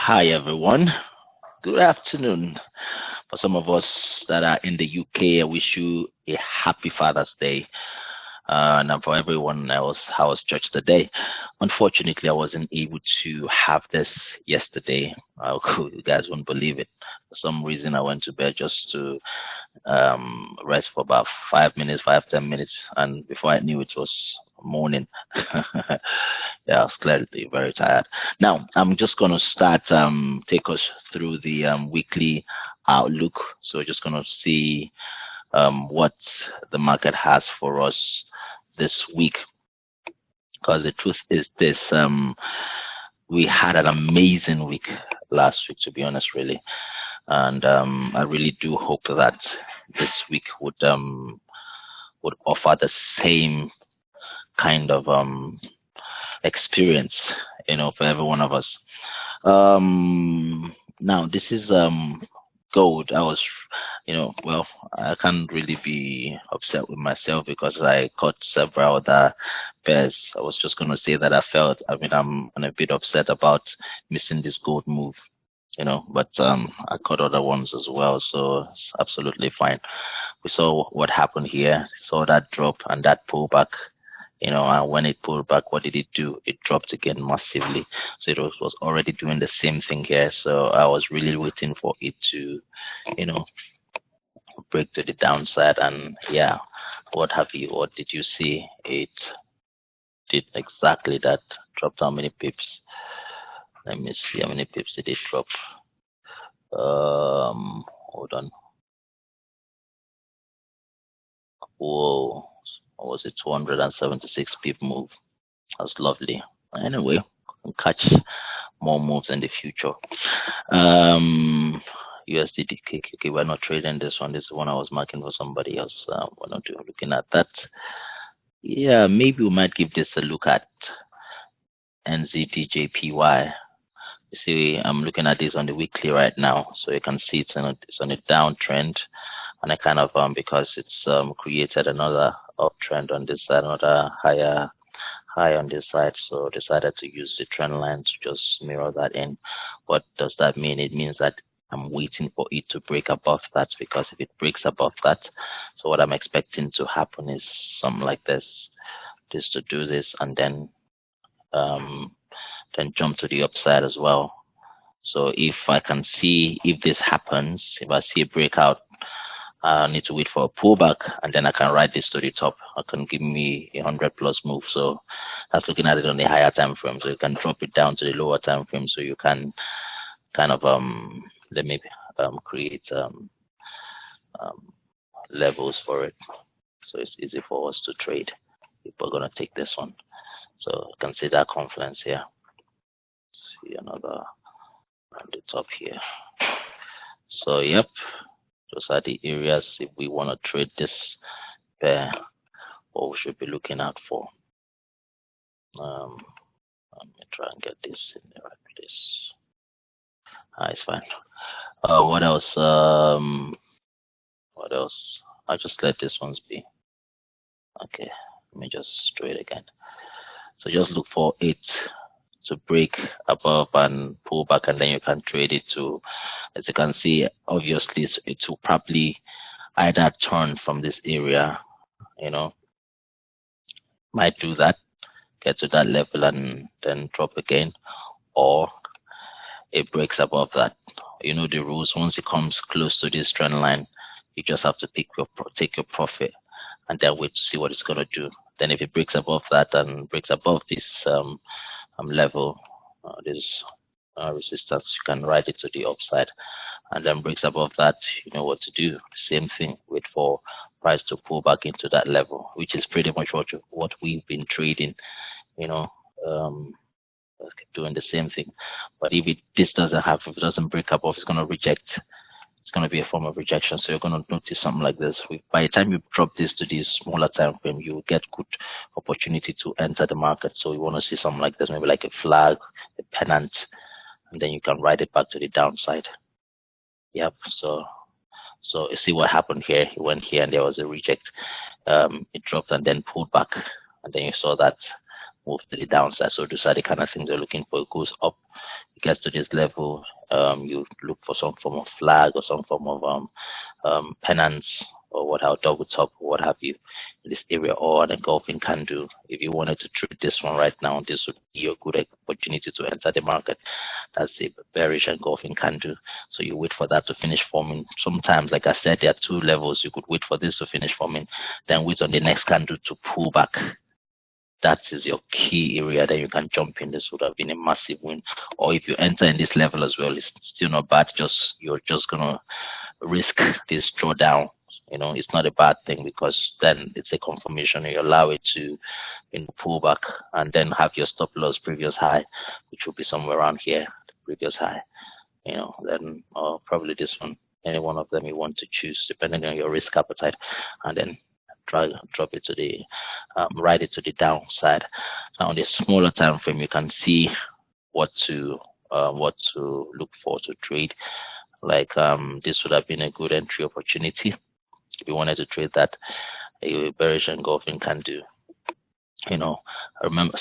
Hi, everyone. Good afternoon. For some of us that are in the UK, I wish you a happy Father's Day. And for everyone else, how was church today? Unfortunately, I wasn't able to have this yesterday. You guys won't believe it. For some reason, I went to bed just to rest for about 5 minutes, 5, 10 minutes, and before I knew it was morning. Yeah, I was clearly very tired. Now I'm just gonna start take us through the weekly outlook. So we're just gonna see what the market has for us this week. Because the truth is this, we had an amazing week last week, to be honest, really, and I really do hope that this week would offer the same kind of experience, for every one of us. Now this is gold. I was, well, I can't really be upset with myself because I caught several other pairs. I was just gonna say that I'm a bit upset about missing this gold move. But I caught other ones as well, so it's absolutely fine. We saw what happened here, saw that drop and that pullback, and when it pulled back, what did it do? It dropped again massively. So it was already doing the same thing here. So I was really waiting for it to, you know, break to the downside. And yeah, what have you? What did you see? It did exactly that. Dropped how many pips? Let me see how many pips did it drop. Hold on. Whoa, what was it? 276 pip move. That's lovely. Anyway, we'll catch more moves in the future. Um, USDT KQK, we're not trading this one. This is one I was marking for somebody else. We're not looking at that. Yeah, maybe we might give this a look at NZDJPY. You see, I'm looking at this on the weekly right now, so you can see it's on a downtrend, and I kind of because it's created another uptrend on this side, another high on this side, so decided to use the trend line to just mirror that in. What does that mean? It means that I'm waiting for it to break above that, because if it breaks above that, so what I'm expecting to happen is something like this to do this, and um, then jump to the upside as well. So if I can see, if this happens, if I see a breakout, I need to wait for a pullback, and then I can ride this to the top. I can give me 100 plus move. So that's looking at it on the higher time frame. So you can drop it down to the lower time frame. So you can kind of let me create um, levels for it. So it's easy for us to trade if we're gonna take this one. So you can see that confluence here. See another on the top here. So yep, those are the areas if we want to trade this pair, what we should be looking out for. Um, Let me try and get this in the right place. It's fine. What else? What else? I'll just let this ones be. Okay, let me just do it again. So just look for it to break above and pull back, and then you can trade it to, as you can see, obviously it will probably either turn from this area, you know, might do that, get to that level and then drop again, or it breaks above that. You know the rules. Once it comes close to this trend line, you just have to take your profit and then wait to see what it's gonna do. Then if it breaks above that and breaks above this level, this resistance, you can ride it to the upside, and then breaks above that, you know what to do. Same thing, wait for price to pull back into that level, which is pretty much what we've been trading, you know, um, doing the same thing. But if this doesn't have, if it doesn't break above, it's going to reject. It's going to be a form of rejection. So you're going to notice something like this. By the time you drop this to this smaller time frame, you will get good opportunity to enter the market. So you want to see something like this, maybe like a flag, a pennant, and then you can ride it back to the downside. Yep. So you see what happened here. It went here and there was a reject. It dropped and then pulled back, and then you saw that move to the downside. So those are the kind of things you're looking for. It goes up, it gets to this level, you look for some form of flag or some form of pennants or what have double top or what have you in this area, or an engulfing candle. If you wanted to trade this one right now, this would be a good opportunity to enter the market. That's a bearish engulfing candle. So you wait for that to finish forming. Sometimes, like I said, there are two levels. You could wait for this to finish forming, then wait on the next candle to pull back. That is your key area. Then you can jump in. This would have been a massive win. Or if you enter in this level as well, it's still not bad. You're just gonna risk this drawdown. You know, it's not a bad thing, because then it's a confirmation. You allow it to, pull back, and then have your stop loss previous high, which will be somewhere around here, the previous high. Then probably this one, any one of them you want to choose, depending on your risk appetite, and then drop it to the ride it to the downside. Now on the smaller time frame, you can see what to look for to trade. Like this would have been a good entry opportunity if you wanted to trade that. A bearish engulfing candle.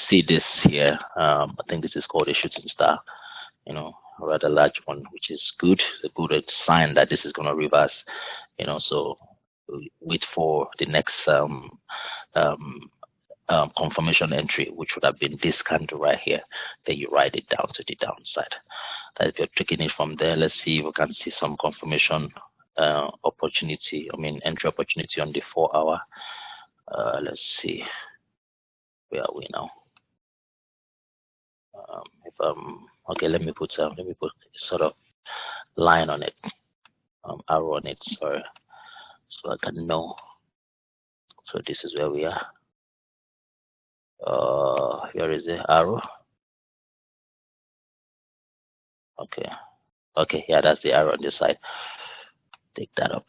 See this here. I think this is called a shooting star. A rather large one, which is good. It's a good sign that this is going to reverse. So wait for the next confirmation entry, which would have been this candle right here. Then you ride it down to the downside. That if you're taking it from there, let's see if we can see some confirmation opportunity. Entry opportunity on the 4 hour. Let's see, where are we now? Okay, let me put a sort of line on it, arrow on it, sorry, so I can know. So this is where we are. Here is the arrow. Okay, yeah, that's the arrow on this side. Take that up,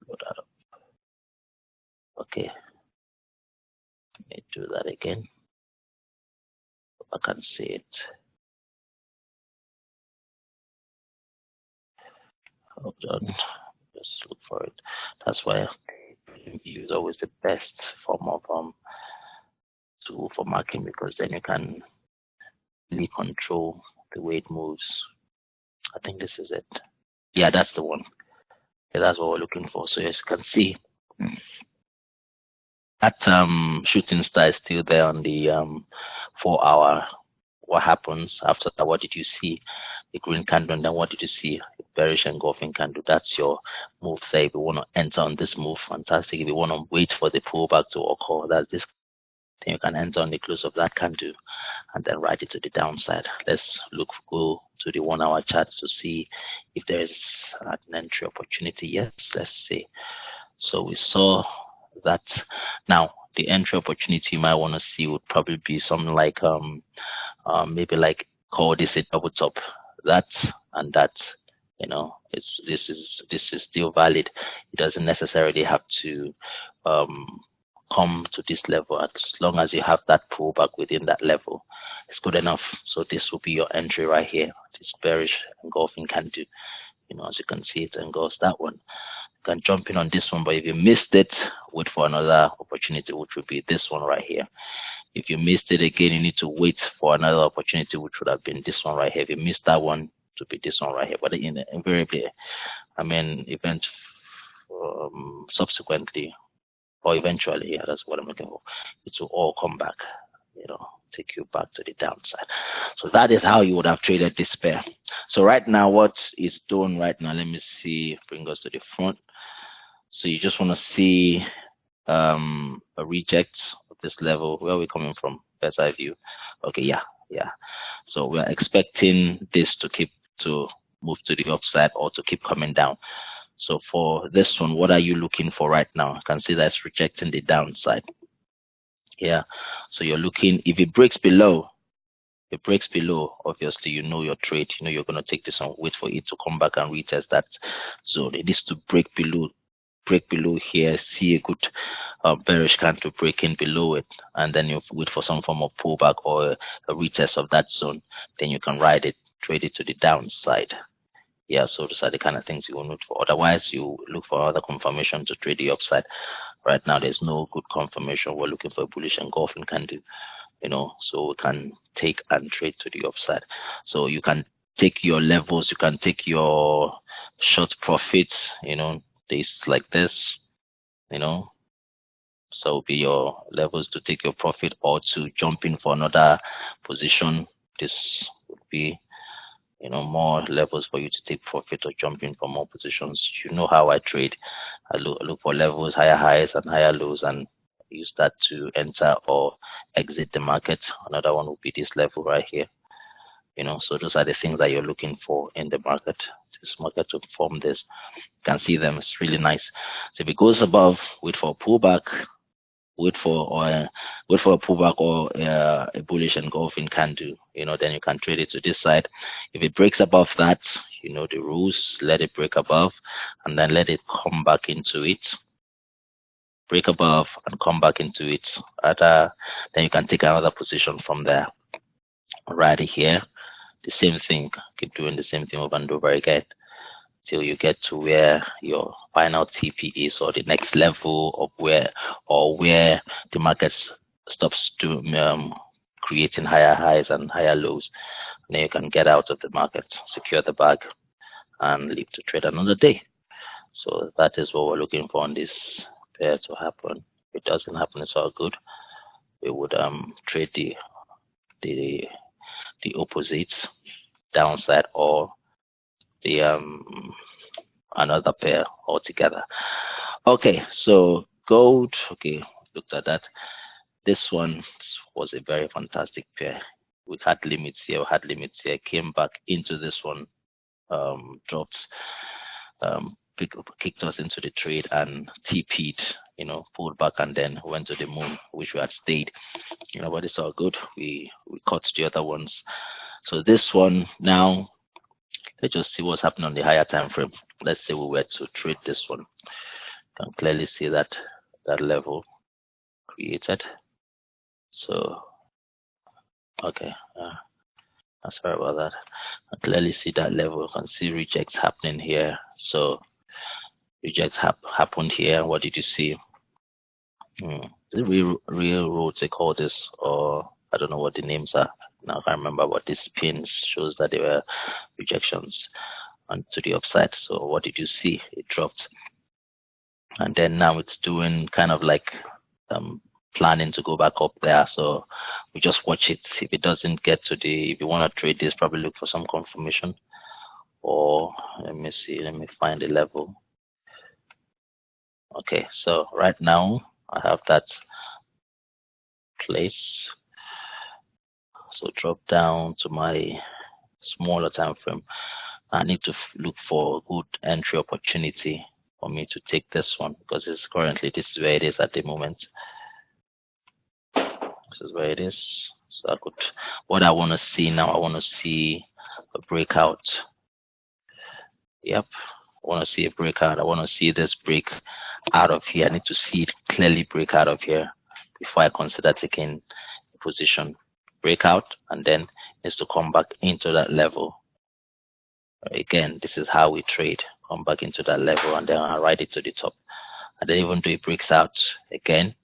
load that up. Okay, let me do that again. I can see it. Hold on, just look for it. That's why view is always the best form of tool for marking, because then you can really control the way it moves. I think this is it. Yeah, that's the one. Yeah, that's what we're looking for. So as you can see, that shooting star is still there on the 4 hour. What happens after that? What did you see? The green candle, and then what did you see? A bearish engulfing candle. That's your move there. If you want to enter on this move, fantastic. If you want to wait for the pullback to occur, that's this. Then you can enter on the close of that candle and then ride it to the downside. Let's go to the 1 hour chart to see if there's an entry opportunity. Yes, let's see. So we saw that. Now the entry opportunity you might want to see would probably be something like maybe like call this a double top, that and that. This is still valid. It doesn't necessarily have to come to this level. As long as you have that pullback within that level, it's good enough. So this will be your entry right here. This bearish engulfing candle. As you can see, it engulfs that one. You can jump in on this one, but if you missed it, wait for another opportunity, which would be this one right here. If you missed it again, you need to wait for another opportunity, which would have been this one right here. If you missed that one, to be this one right here. But invariably, event subsequently or eventually, yeah, that's what I'm looking for. It will all come back, take you back to the downside. So that is how you would have traded this pair. So right now, what is done right now, let me see, bring us to the front. So you just want to see a reject of this level. Where are we coming from? Best eye view. Okay, yeah. So we're expecting this to move to the upside or to keep coming down. So for this one, what are you looking for right now? You can see that's rejecting the downside. Yeah. So you're looking, if it breaks below, obviously your trade, you're going to take this and wait for it to come back and retest that zone. It needs to break below here, see a good bearish candle breaking below it, and then you wait for some form of pullback or a retest of that zone. Then you can ride it, trade it to the downside. Yeah, so those are the kind of things you will look for. Otherwise, you look for other confirmation to trade the upside. Right now, there's no good confirmation. We're looking for a bullish engulfing candle so we can take and trade to the upside. So you can take your levels, you can take your short profits, this like this, so be your levels to take your profit or to jump in for another position. This would be more levels for you to take profit or jump in for more positions. You know how I trade. I look for levels, higher highs and higher lows, and use that to enter or exit the market. Another one would be this level right here. So those are the things that you're looking for in the market. This market to form this. You can see them. It's really nice. So if it goes above, wait for a pullback. Wait for a pullback or a bullish engulfing candle. Then you can trade it to this side. If it breaks above that, the rules. Let it break above, and then let it come back into it. Break above and come back into it. Then you can take another position from there. Right here, the same thing. Keep doing the same thing over and over again till you get to where your final TP is, or the next level of where the market stops to creating higher highs and higher lows. And then you can get out of the market, secure the bag, and leave to trade another day. So that is what we're looking for on this pair to happen. If it doesn't happen, it's all good. We would trade the opposites, downside, or the another pair altogether. Okay, so gold. Okay, looked at that. This one was a very fantastic pair. We had limits here, came back into this one, dropped, kicked us into the trade and TP'd, pulled back and then went to the moon, which we had stayed, but it's all good. We caught the other ones. So this one now, let's just see what's happening on the higher time frame. Let's say we were to trade this one. You can clearly see that level created. So, okay, sorry about that. I clearly see that level. You can see rejects happening here. So, rejects happened here. What did you see? The real roads they call this, or I don't know what the names are. Now I can't remember, what this pin shows that they were rejections and to the upside. So what did you see? It dropped, and then now it's doing kind of like planning to go back up there. So we just watch it. If it doesn't get to if you want to trade this, probably look for some confirmation. Or let me see. Let me find the level. Okay, so right now I have that place. So drop down to my smaller time frame. I need to look for a good entry opportunity for me to take this one, because this is where it is at the moment. This is where it is. So what I want to see now, I want to see a breakout. Yep, I want to see a breakout. I want to see this break out of here. I need to see it clearly break out of here before I consider taking a position. Breakout, and then it needs to come back into that level. Again, this is how we trade. Come back into that level, and then I ride it to the top. And then even though it breaks out again,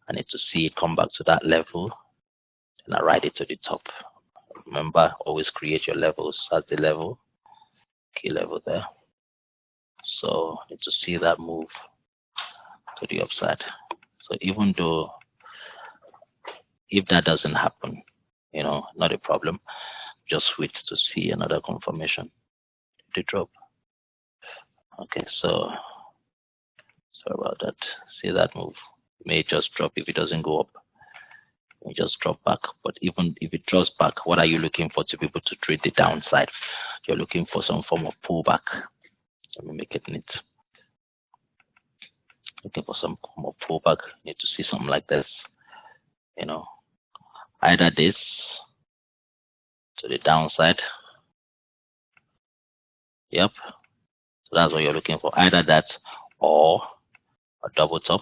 I need to see it come back to that level, and I ride it to the top. Remember, always create your levels at the level, key level there. So I need to see that move to the upside. So even though, if that doesn't happen, not a problem. Just wait to see another confirmation. The drop. Okay, so sorry about that. See that move. It may just drop. If it doesn't go up, it may just drop back. But even if it drops back, what are you looking for to be able to trade the downside? You're looking for some form of pullback. Let me make it neat. Looking for some form of pullback. You need to see something like this. Either this to the downside. Yep. So that's what you're looking for. Either that or a double top.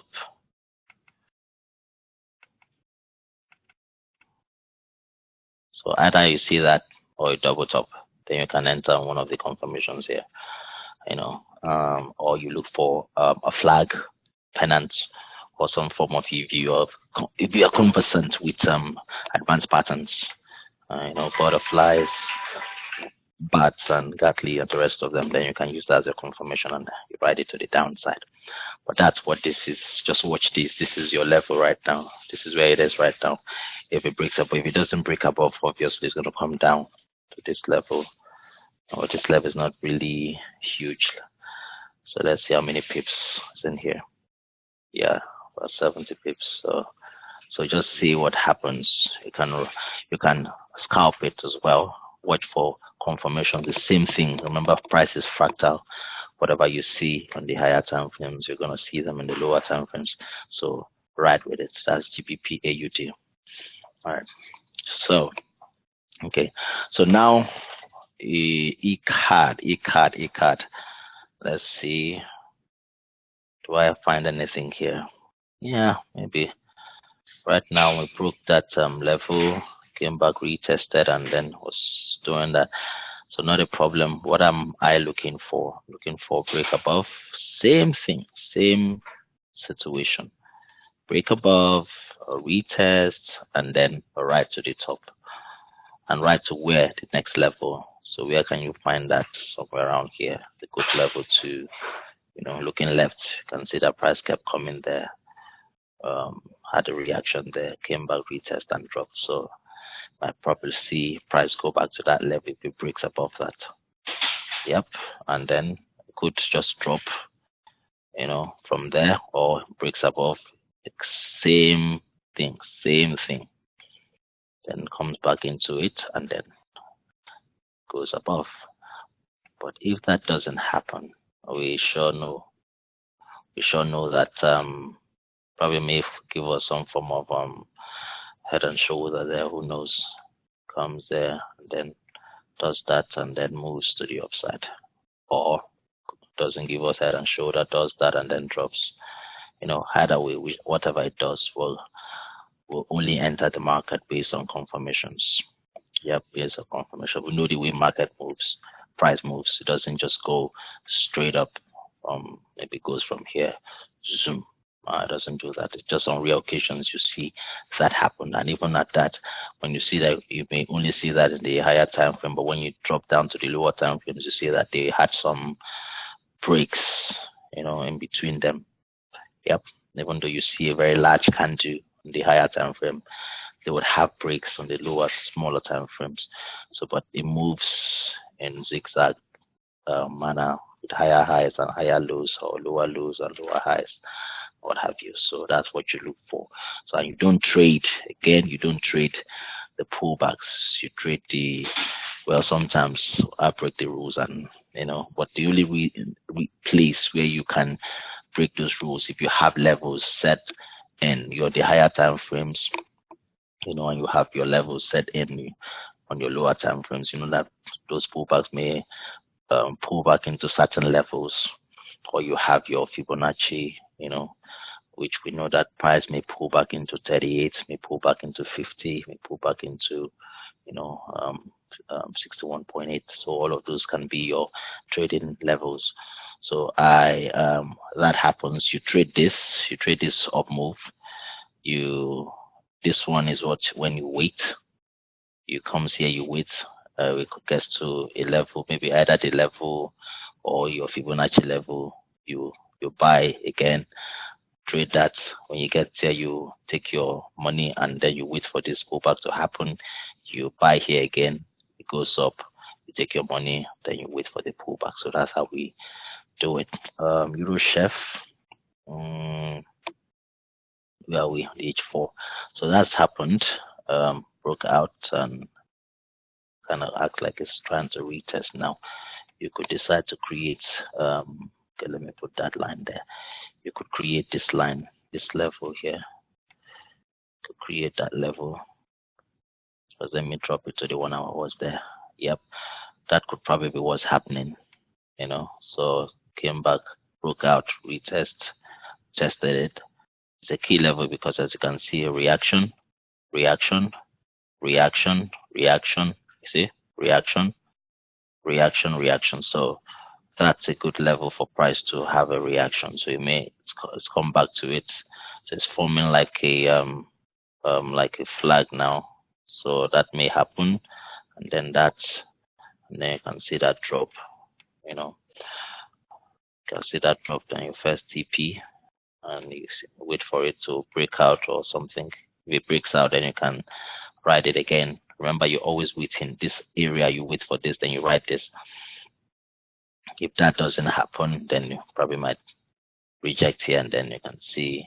So either you see that or a double top, then you can enter one of the confirmations here. Or you look for a flag, pennant, or some form of if you are conversant with advanced patterns, butterflies, bats and Gatli and the rest of them, then you can use that as a confirmation and you ride it to the downside. But that's what this is. Just watch this. This is your level right now. This is where it is right now. If it breaks above, if it doesn't break above, obviously it's going to come down to this level. Oh, this level is not really huge. So let's see how many pips is in here. Yeah, about 70 pips. So just see what happens. You can scalp it as well. Watch for confirmation. The same thing. Remember, price is fractal. Whatever you see on the higher time frames, you're gonna see them in the lower time frames. So ride with it. That's GBP AUD. All right. So okay. So now ECAD. Let's see. Do I find anything here? Yeah, maybe. Right now we broke that level, came back, retested, and then was doing that. So not a problem. What am I looking for? Looking for break above. Same thing, same situation. Break above, a retest, and then a right to the top. And right to where? The next level. So where can you find that? Somewhere around here. The good level to, looking left, you can see that price kept coming there. Had a reaction there, came back, retest, and dropped. So I probably see price go back to that level if it breaks above that. Yep, and then it could just drop, from there, or breaks above. Same thing. Then comes back into it and then goes above. But if that doesn't happen, we sure know that probably may give us some form of head and shoulder there. Who knows? Comes there and then does that and then moves to the upside, or doesn't give us head and shoulder, does that and then drops. Either way, whatever it does will only enter the market based on confirmations. Yep, based on confirmation. We know the way market moves, price moves. It doesn't just go straight up. Maybe it goes from here, zoom. It doesn't do that. It's just on rare occasions you see that happen, and even at that, when you see that, you may only see that in the higher time frame. But when you drop down to the lower time frames, you see that they had some breaks, in between them. Yep. Even though you see a very large candle in the higher time frame, they would have breaks on the lower, smaller time frames. So, but it moves in zigzag manner with higher highs and higher lows, or lower lows and lower highs, what have you. So that's what you look for. So you don't trade, you don't trade the pullbacks. You trade sometimes I break the rules, and but the only place where you can break those rules, if you have levels set in the higher time frames, and you have your levels set in on your lower time frames, that those pullbacks may pull back into certain levels, or you have your Fibonacci, which we know that price may pull back into 38, may pull back into 50, may pull back into 61.8. So all of those can be your trading levels. So that happens. You trade this up move. This one is when you wait. You comes here, you wait. We could get to a level, maybe either the level or your Fibonacci level. You buy again, trade that. When you get there, you take your money and then you wait for this pullback to happen. You buy here again, it goes up. You take your money, then you wait for the pullback. So that's how we do it. Euro Chef, where are we? The H4. So that's happened. Broke out and kind of act like it's trying to retest now. You could decide to create. Okay, let me put that line there. You could create this line, this level here. You could create that level. So let me drop it to the 1 hour was there. Yep, that could probably be what's happening. So came back, broke out, retest, tested it. It's a key level because, as you can see, a reaction. You see, reaction. So that's a good level for price to have a reaction. So it's come back to it. So it's forming like a flag now. So that may happen, and then you can see that drop. You know, you can see that drop on your first TP, and you wait for it to break out or something. If it breaks out, then you can write it again. Remember, you always wait in this area. You wait for this, then you write this. If that doesn't happen, then you probably might reject here, and then you can see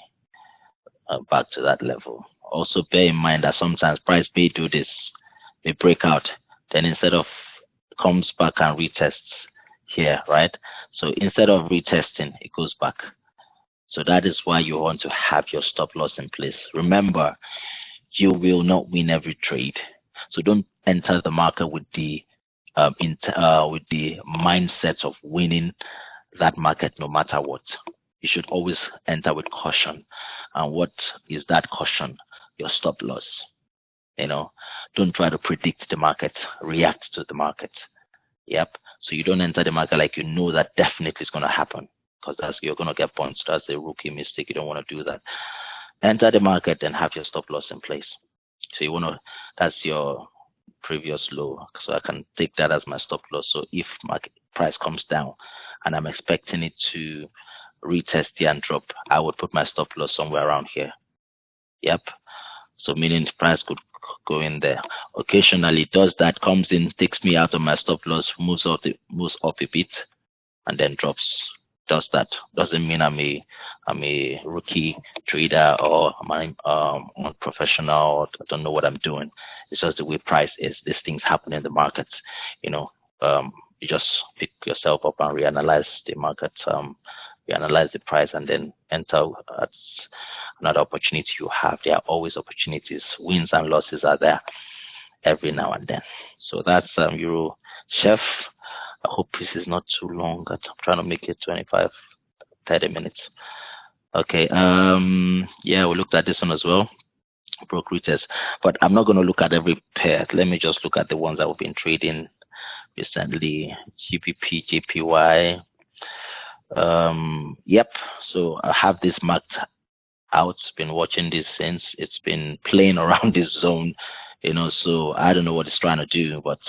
back to that level. Also bear in mind that sometimes price may do this, they break out, then instead of comes back and retests here, right? So instead of retesting, it goes back. So that is why you want to have your stop loss in place. Remember, you will not win every trade, so don't enter the market with the mindset of winning that market no matter what. You should always enter with caution. And what is that caution? Your stop loss. Don't try to predict the market, react to the market. Yep. So you don't enter the market like you know that definitely is going to happen, because you're going to get points. That's a rookie mistake. You don't want to do that. Enter the market and have your stop loss in place. So that's your previous low. So I can take that as my stop loss. So if market price comes down and I'm expecting it to retest here and drop, I would put my stop loss somewhere around here. Yep. So meaning the price could go in there. Occasionally does that, comes in, takes me out of my stop loss, moves up a bit, and then drops. Does that. Doesn't mean I'm a rookie trader or I'm unprofessional or I don't know what I'm doing. It's just the way price is. These things happen in the markets. You just pick yourself up and reanalyze the market, reanalyze the price, and then enter at another opportunity you have. There are always opportunities. Wins and losses are there every now and then. So that's Euro Chef. I hope this is not too long. I'm trying to make it 25, 30 minutes. Okay. Yeah, we looked at this one as well. Broke retest. But I'm not going to look at every pair. Let me just look at the ones that we've been trading recently. GBP, JPY. Yep. So I have this marked out. Been watching this since. It's been playing around this zone, so I don't know what it's trying to do, but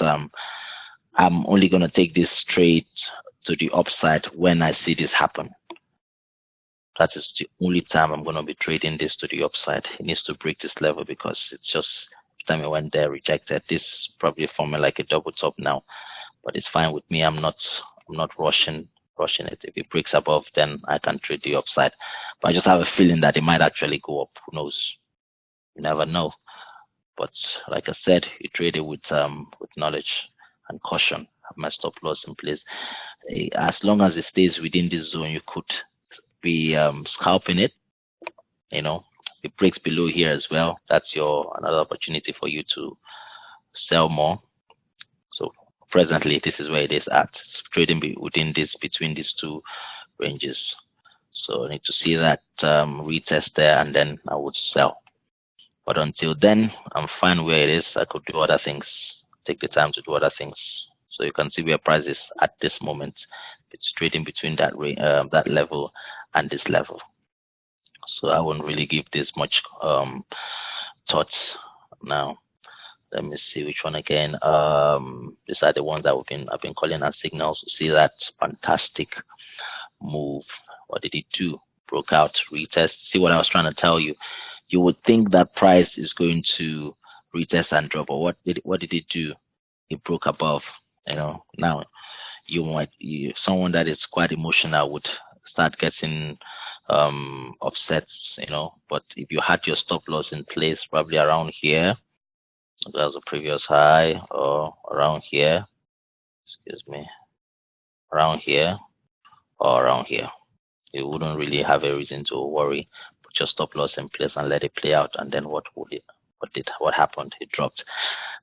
I'm only going to take this trade to the upside when I see this happen. That is the only time I'm going to be trading this to the upside. It needs to break this level because it's just every time it went there, rejected. This is probably forming like a double top now, but it's fine with me. I'm not rushing it. If it breaks above, then I can trade the upside. But I just have a feeling that it might actually go up. Who knows? You never know. But like I said, you trade it with knowledge and caution. Have my stop loss in place. As long as it stays within this zone, you could be scalping it. It breaks below here as well. That's another opportunity for you to sell more. So presently, this is where it is at. It's trading between these two ranges. So I need to see that retest there, and then I would sell. But until then, I'm fine where it is. I could do other things. Take the time to do other things. So you can see where price is at this moment. It's trading between that level and this level. So I won't really give this much thoughts now. Let me see which one again. These are the ones that I've been calling as signals. See that fantastic move. What did it do? Broke out, retest. See what I was trying to tell you. You would think that price is going to retest and drop, but what did it do? It broke above. Now someone that is quite emotional would start getting upset. But if you had your stop loss in place, probably around here, that was a previous high, or around here, around here or around here, you wouldn't really have a reason to worry. Put your stop loss in place and let it play out. And then what happened? It dropped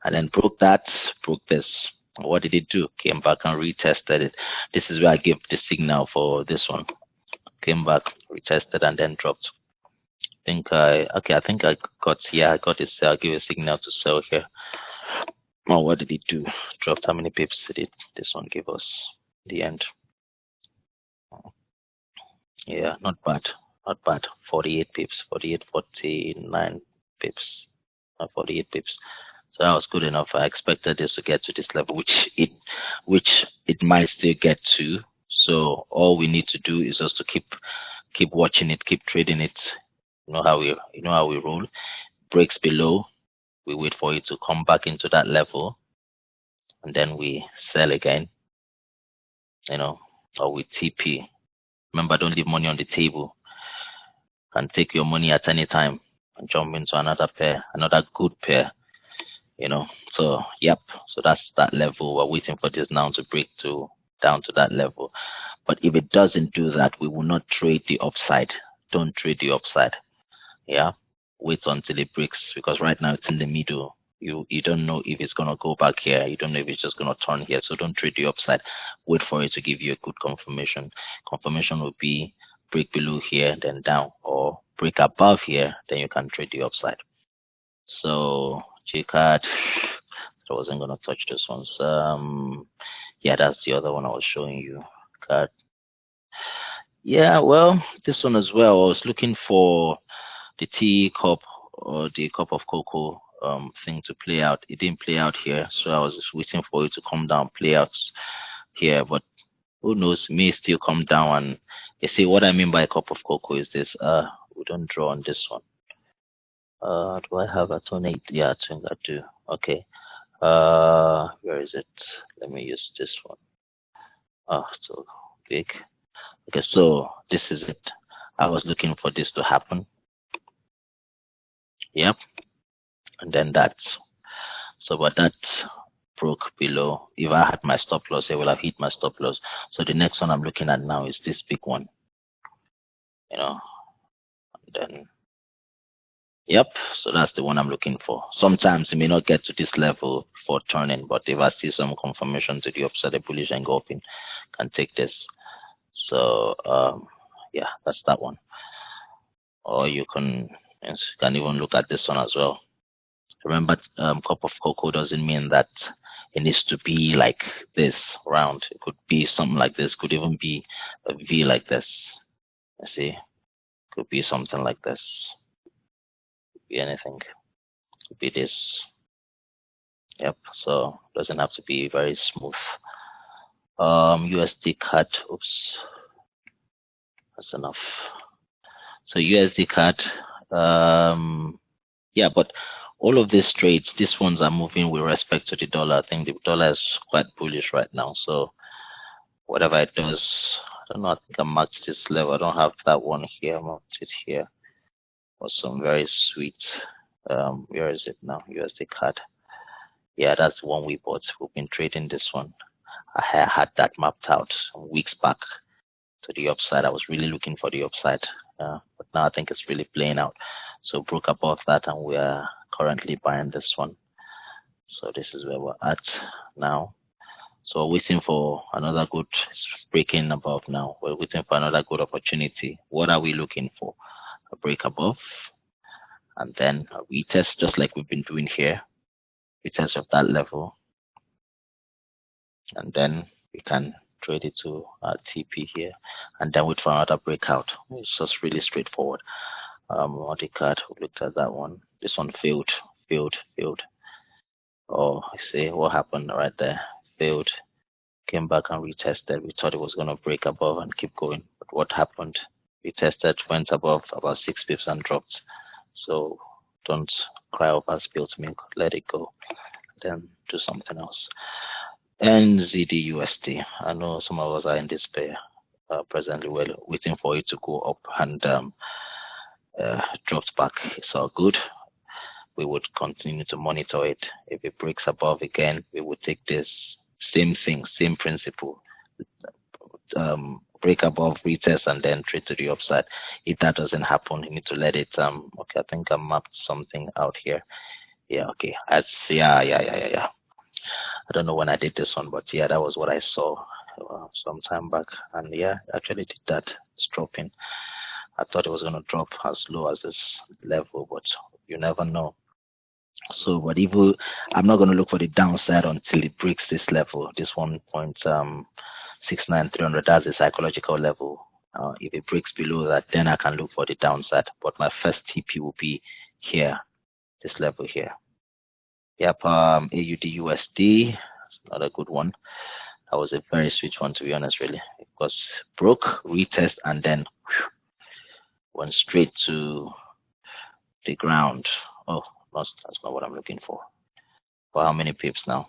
and then broke this. What did it do? Came back and retested it. This is where I gave the signal for this one. Came back, retested, and then dropped. I got it. I'll give a signal to sell here. Oh, what did it do? Dropped. How many pips did this one give us? The end. Yeah, not bad. Not bad. 48 pips, 48, 49 pips, 48 pips. So that was good enough. I expected this to get to this level, which it might still get to. So all we need to do is just to keep watching it, keep trading it. You know how we roll. Breaks below, we wait for it to come back into that level, and then we sell again. Or we TP. Remember, don't leave money on the table. And take your money at any time and jump into another pair, another good pair. So yep. So that's that level. We're waiting for this now to break down to that level. But if it doesn't do that, we will not trade the upside. Don't trade the upside. Yeah. Wait until it breaks, because right now it's in the middle. You don't know if it's gonna go back here. You don't know if it's just gonna turn here. So don't trade the upside. Wait for it to give you a good confirmation. Confirmation will be break below here, then down, or break above here, then you can trade the upside. So JCAD, I wasn't gonna touch this one. Yeah, that's the other one I was showing you. CAD. Yeah, well, this one as well. I was looking for the tea cup or the cup of cocoa thing to play out. It didn't play out here, so I was just waiting for it to come down, play out here. But who knows, may still come down. And you see, what I mean by a cup of cocoa is this. We don't draw on this one. Do I have a tone? Yeah, I think I do. Okay. Where is it? Let me use this one. Oh, so big. Okay, so this is it. I was looking for this to happen. Yep. And then that. So, but that broke below. If I had my stop loss, it will have hit my stop loss. So the next one I'm looking at now is this big one. And then, yep. So that's the one I'm looking for. Sometimes it may not get to this level for turning, but if I see some confirmation to the upside, the bullish engulfing can take this. So yeah, that's that one. Or you can even look at this one as well. Remember, cup of cocoa doesn't mean that it needs to be like this round. It could be something like this. Could even be a V like this. You see, could be something like this. Could be anything. Could be this. Yep. So doesn't have to be very smooth. USD CAD. Oops. That's enough. So USD CAD. Yeah, but all of these trades, these ones are moving with respect to the dollar. I think the dollar is quite bullish right now. So whatever it does, I don't know. I think I marked this level. I don't have that one here. I marked it here. For some very sweet. Where is it now? USD CAD. Yeah, that's the one we bought. We've been trading this one. I had that mapped out weeks back to the upside. I was really looking for the upside, but now I think it's really playing out. So broke above that, and we are currently buying this one. So this is where we're at now. So we're waiting for another good breaking above now. We're waiting for another good opportunity. What are we looking for? A break above, and then a retest, just like we've been doing here. Retest of that level, and then we can trade it to TP here, and then wait for another breakout. It's just really straightforward. Multi-card, we looked at that one. This one failed. Oh, I see what happened right there. Failed. Came back and retested. We thought it was going to break above and keep going, but what happened? Retested, went above about 6 pips and dropped. So don't cry over spilled milk. Let it go. Then do something else. NZD-USD. I know some of us are in this pair presently. We're waiting for it to go up and dropped back. It's all good. We would continue to monitor it. If it breaks above again, we would take this same thing, same principle. Break above, retest, and then trade to the upside. If that doesn't happen, you need to let it. Okay, I think I mapped something out here. Yeah, okay. Yeah. I don't know when I did this one, but yeah, that was what I saw some time back, and yeah, actually did that. It's dropping. I thought it was going to drop as low as this level, but you never know. So, but I'm not going to look for the downside until it breaks this level, this 1.69300. That's the psychological level. If it breaks below that, then I can look for the downside. But my first TP will be here, this level here. Yep, AUD USD, it's not a good one. That was a very sweet one, to be honest, really. It was broke, retest, and then went straight to the ground. Oh, that's not what I'm looking for. For how many pips now?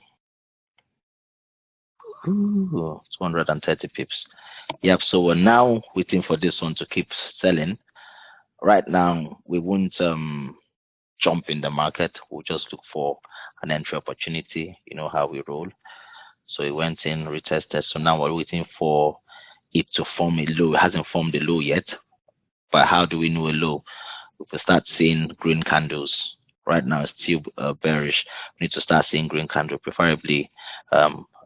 Ooh, 230 pips. Yep, so we're now waiting for this one to keep selling. Right now, we won't jump in the market. We'll just look for an entry opportunity. You know how we roll. So it went in, retested. So now we're waiting for it to form a low. It hasn't formed a low yet. But how do we know a low? We will start seeing green candles. Right now it's still bearish. We need to start seeing green candle, preferably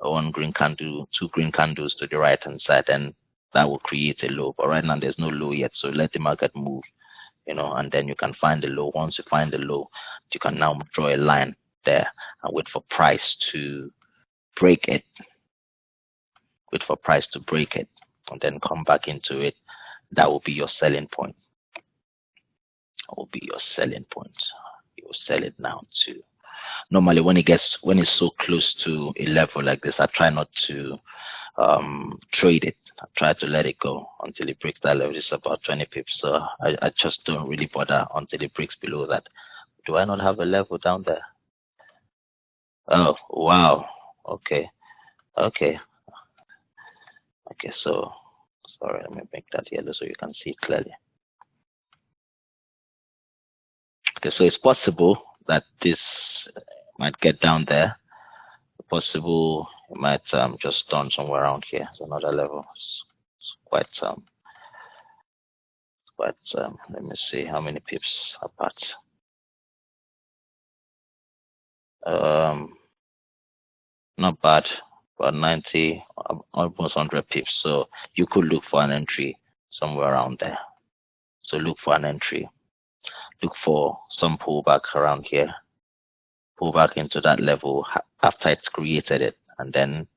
one green candle, two green candles to the right hand side, and that will create a low. But right now there's no low yet, so let the market move, you know, and then you can find the low. Once you find the low, you can now draw a line there and wait for price to break it. Wait for price to break it and then come back into it. That will be your selling point. That will be your selling point. You will sell it now too. Normally when it's so close to a level like this, I try not to trade it. I try to let it go until it breaks that level. It's about 20 pips. So I just don't really bother until it breaks below that. Do I not have a level down there? Oh wow. Okay. Okay, so sorry, let me make that yellow so you can see it clearly. Okay, so it's possible that this might get down there. Possible it might just turn somewhere around here. It's another level. It's quite let me see how many pips apart. Not bad, about 90, almost 100 pips. So you could look for an entry somewhere around there. So look for an entry. Look for some pullback around here. Pull back into that level after it's created it, and then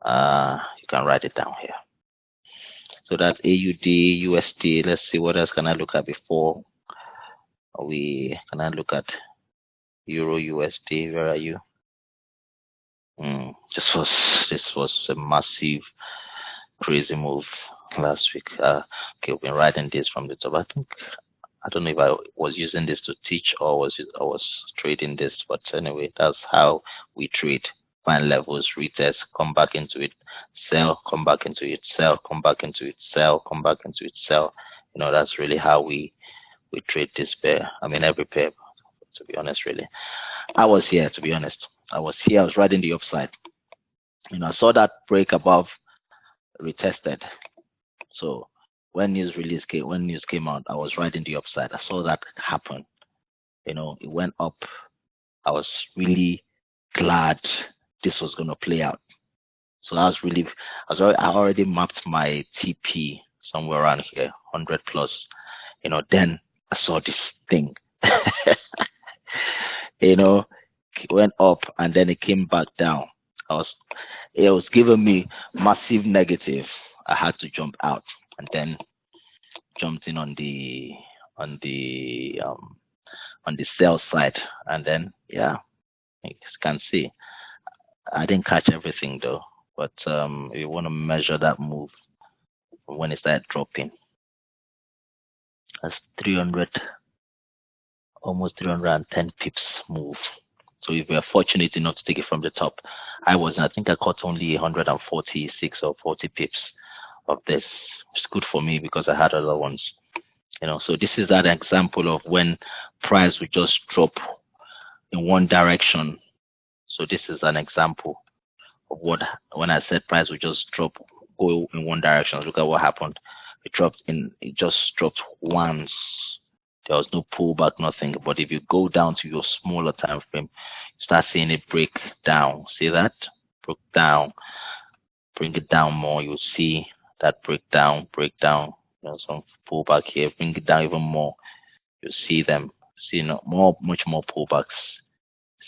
you can write it down here. So that's AUD, USD. Let's see what else can I look at before can I look at Euro USD? Where are you? This was a massive, crazy move last week. Okay, we've been writing this from the top. I don't know if I was using this to teach or I was trading this, but anyway, that's how we trade. Find levels, retest, come back into it, sell, come back into it, sell, come back into it, sell, come back into it, sell. You know, that's really how we trade this pair. I mean, every pair, to be honest, really. I was here, to be honest. I was riding the upside. You know, I saw that break above, retested. So when news came out, I was riding the upside. I saw that happen. You know, it went up. I was really glad this was going to play out. So I already mapped my TP somewhere around here, 100 plus. You know, then I saw this thing. You know, it went up and then it came back down. It was giving me massive negative. I had to jump out and then jumped in on the sell side, and then yeah, you can see I didn't catch everything though. But if you want to measure that move when it started dropping, that's 300, almost 310 pips move. So if you're fortunate enough to take it from the top, I think I caught only 146 or 40 pips of this. It's good for me because I had other ones. You know, so this is that example of when price would just drop in one direction. So this is an example of when I said price would just go in one direction. Look at what happened. It just dropped once. There was no pullback, nothing. But if you go down to your smaller time frame, start seeing it break down. See that? Broke down. Bring it down more. You'll see that breakdown. You know, some pullback here. Bring it down even more. You see them. See, much more pullbacks.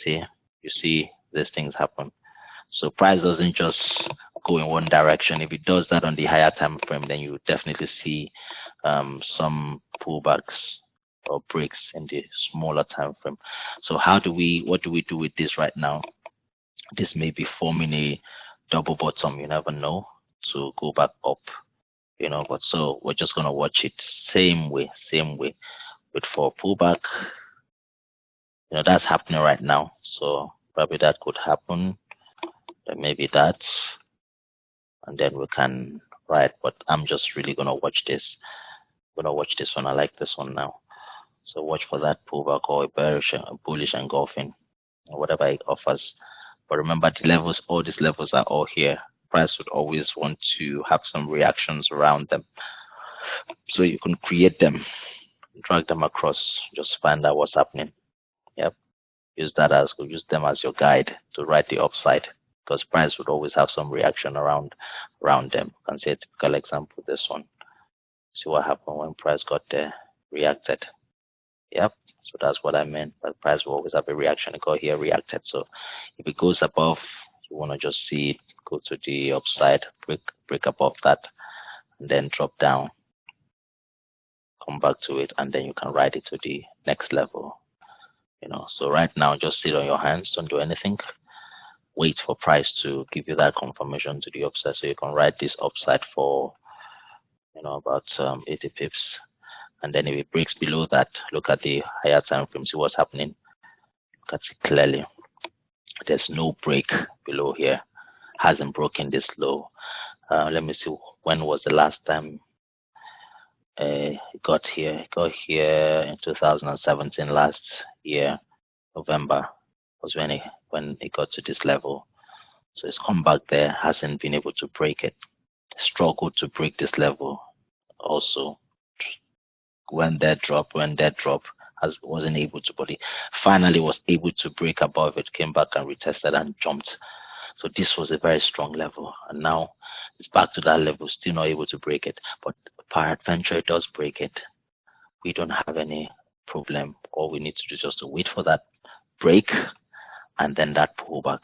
See, you see these things happen. So price doesn't just go in one direction. If it does that on the higher time frame, then you definitely see some pullbacks or breaks in the smaller time frame. So what do we do with this right now? This may be forming a double bottom, you never know, to go back up, but so we're just gonna watch it same way with for pullback. That's happening right now, so probably that could happen, then maybe that, and then we can ride. But I'm just really gonna watch this. I'm gonna watch this one. I like this one now, so watch for that pullback or a bearish, bullish engulfing, or whatever it offers. But remember, the levels, all these levels are all here. Price would always want to have some reactions around them, so you can create them, drag them across, just find out what's happening. Yep, use them as your guide to ride the upside, because price would always have some reaction around them. You can see a typical example, this one. See what happened when price got there, reacted. Yep, so that's what I meant. But price will always have a reaction. It got here, reacted. So if it goes above, you want to just see it go to the upside, break above that, and then drop down, come back to it, and then you can ride it to the next level. So right now, just sit on your hands, don't do anything. Wait for price to give you that confirmation to the upside, so you can ride this upside for about 80 pips. And then if it breaks below that, look at the higher time frame, see what's happening. Look at it clearly. There's no break below here. Hasn't broken this low. Let me see, when was the last time it got here? It got here in 2017, last year, November was when it got to this level. So it's come back there, hasn't been able to break it. Struggled to break this level also. When that drop, wasn't able to, but it finally was able to break above it, came back and retested and jumped. So this was a very strong level, and now it's back to that level, still not able to break it. But peradventure it does break it, we don't have any problem. All we need to do is just to wait for that break and then that pullback,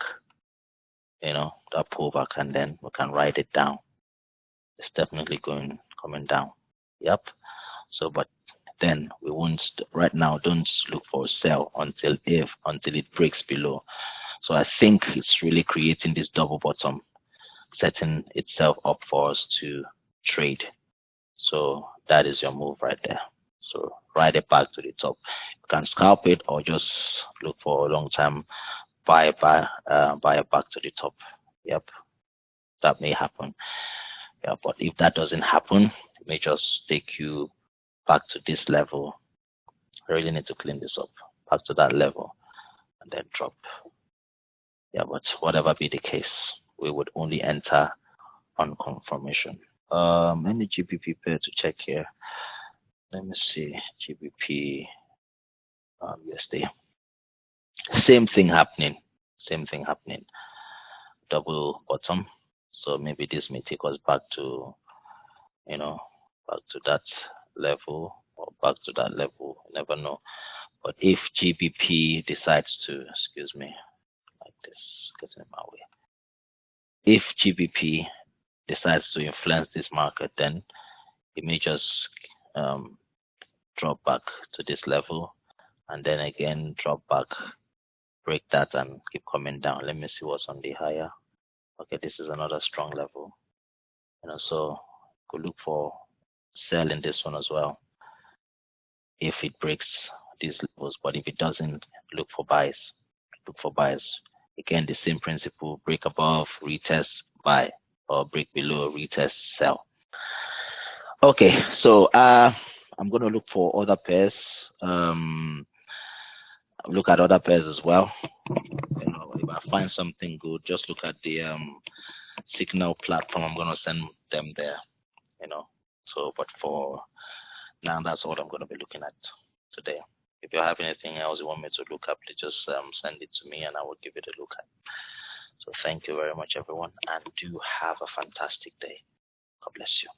and then we can ride it down. It's definitely coming down. Yep. So, but then we won't right now. Don't look for a sell until it breaks below. So I think it's really creating this double bottom, setting itself up for us to trade. So that is your move right there. So ride it back to the top. You can scalp it or just look for a long time, buy it back to the top. Yep, that may happen. Yeah, but if that doesn't happen, it may just take you back to this level. I really need to clean this up, back to that level, and then drop. Yeah, but whatever be the case, we would only enter on confirmation. Any GBP pair to check here? Let me see, GBP, USD. Same thing happening. Double bottom. So maybe this may take us back to, back to that level or back to that level. You never know. But if GBP decides to, excuse me, like this, getting in my way. If GBP decides to influence this market, then it may just drop back to this level and then again drop back, break that and keep coming down. Let me see what's on the higher. Okay, this is another strong level. So could look for sell in this one as well if it breaks these levels. But if it doesn't, look for buys. Again, the same principle: break above, retest, buy, or break below, retest, sell. Okay, so I'm going to look for other pairs. Look at other pairs as well. If I find something good, just look at the Signal platform. I'm going to send them there. So, but for now, that's all I'm going to be looking at today. If you have anything else you want me to look up, please just send it to me and I will give it a look at. So thank you very much, everyone, and do have a fantastic day. God bless you.